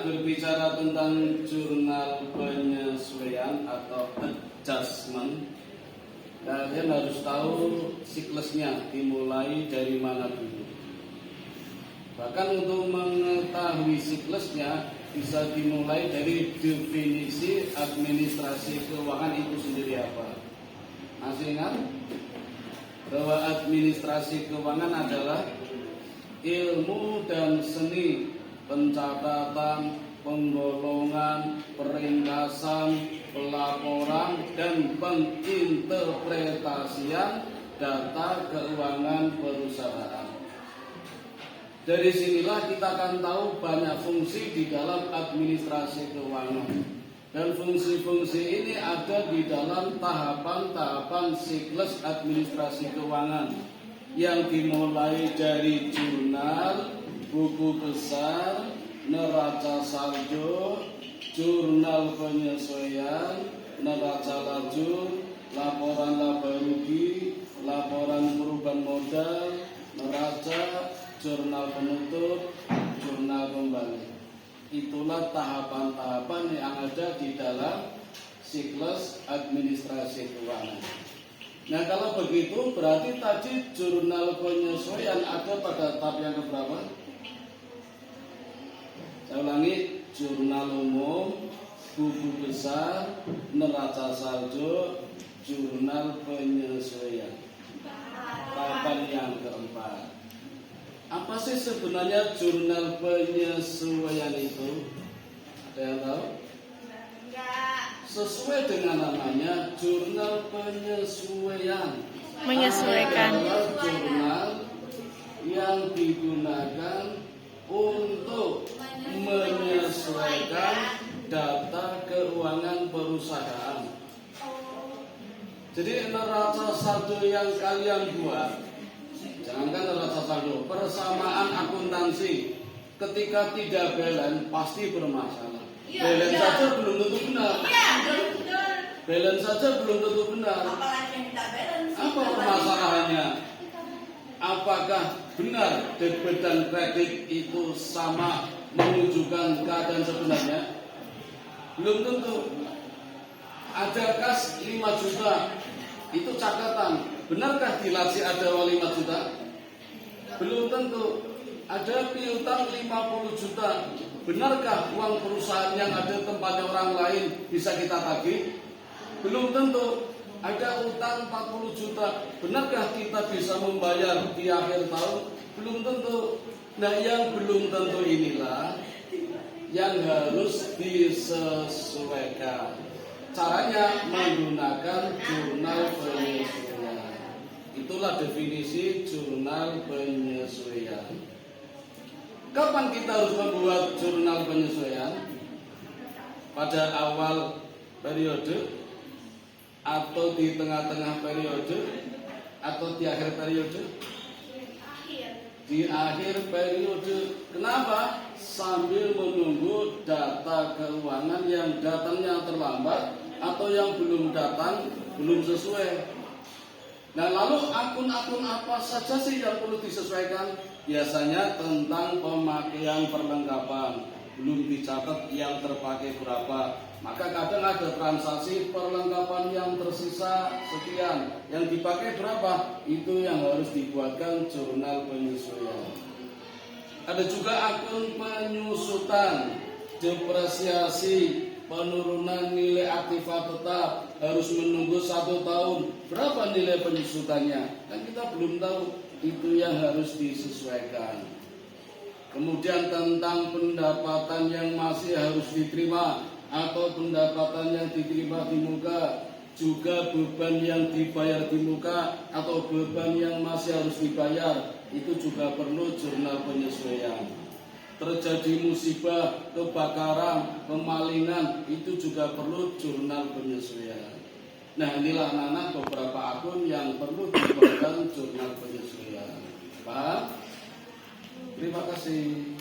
berbicara tentang jurnal penyesuaian atau adjustment, kalian harus tahu siklusnya dimulai dari mana dulu. Bahkan untuk mengetahui siklusnya bisa dimulai dari definisi administrasi keuangan itu sendiri apa. Masih ingat bahwa administrasi keuangan adalah ilmu dan seni pencatatan, penggolongan, peringkasan, pelaporan, dan penginterpretasian data keuangan perusahaan. Dari sinilah kita akan tahu banyak fungsi di dalam administrasi keuangan. Dan fungsi-fungsi ini ada di dalam tahapan-tahapan siklus administrasi keuangan yang dimulai dari jurnal, buku besar, neraca saldo, jurnal penyesuaian, neraca lajur, laporan laba rugi, laporan perubahan modal, neraca, jurnal penutup, jurnal kembali. Itulah tahapan-tahapan yang ada di dalam siklus administrasi keuangan. Nah, kalau begitu berarti tadi jurnal penyesuaian ada pada tahap yang keberapa? Saya ulangi, jurnal umum, buku besar, neraca saldo, jurnal penyesuaian. Tahapan yang keempat. Apa sih sebenarnya jurnal penyesuaian itu? Ada yang tahu? Sesuai dengan namanya, jurnal penyesuaian. Menyesuaikan. Adalah jurnal yang digunakan untuk menyesuaikan data keuangan perusahaan. Jadi neraca saldo yang kalian buat, jangankan neraca saldo, persamaan akuntansi ketika tidak balance pasti bermasalah. Balance saja belum tentu benar. Balance saja belum tentu benar. Apa permasalahannya? Apakah benar debit dan kredit itu sama menunjukkan keadaan sebenarnya? Belum tentu. Ada kas 5 juta, itu catatan. Benarkah dilansir ada uang 5 juta? Belum tentu. Ada piutang 50 juta. Benarkah uang perusahaan yang ada tempatnya orang lain bisa kita tagih? Belum tentu. Ada utang 40 juta. Benarkah kita bisa membayar di akhir tahun? Belum tentu. Nah, yang belum tentu inilah yang harus disesuaikan. Caranya menggunakan jurnal penyesuaian. Itulah definisi jurnal penyesuaian. Kapan kita harus membuat jurnal penyesuaian? Pada awal periode, atau di tengah-tengah periode, atau di akhir periode? Di akhir periode. Kenapa? Sambil menunggu data keuangan yang datangnya terlambat atau yang belum datang, belum sesuai. Nah, lalu akun-akun apa saja sih yang perlu disesuaikan? Biasanya tentang pemakaian perlengkapan, belum dicatat yang terpakai berapa. Maka kadang ada transaksi perlengkapan yang tersisa sekian, yang dipakai berapa, itu yang harus dibuatkan jurnal penyesuaian. Ada juga akun penyusutan, depresiasi, penurunan nilai aktiva tetap, harus menunggu 1 tahun. Berapa nilai penyusutannya? Kan kita belum tahu, itu yang harus disesuaikan. Kemudian tentang pendapatan yang masih harus diterima atau pendapatan yang diterima di muka, juga beban yang dibayar di muka atau beban yang masih harus dibayar, itu juga perlu jurnal penyesuaian. Terjadi musibah, kebakaran, kemalingan, itu juga perlu jurnal penyesuaian. Nah, inilah anak-anak beberapa akun yang perlu dibuatkan jurnal penyesuaian. Paham? Terima kasih.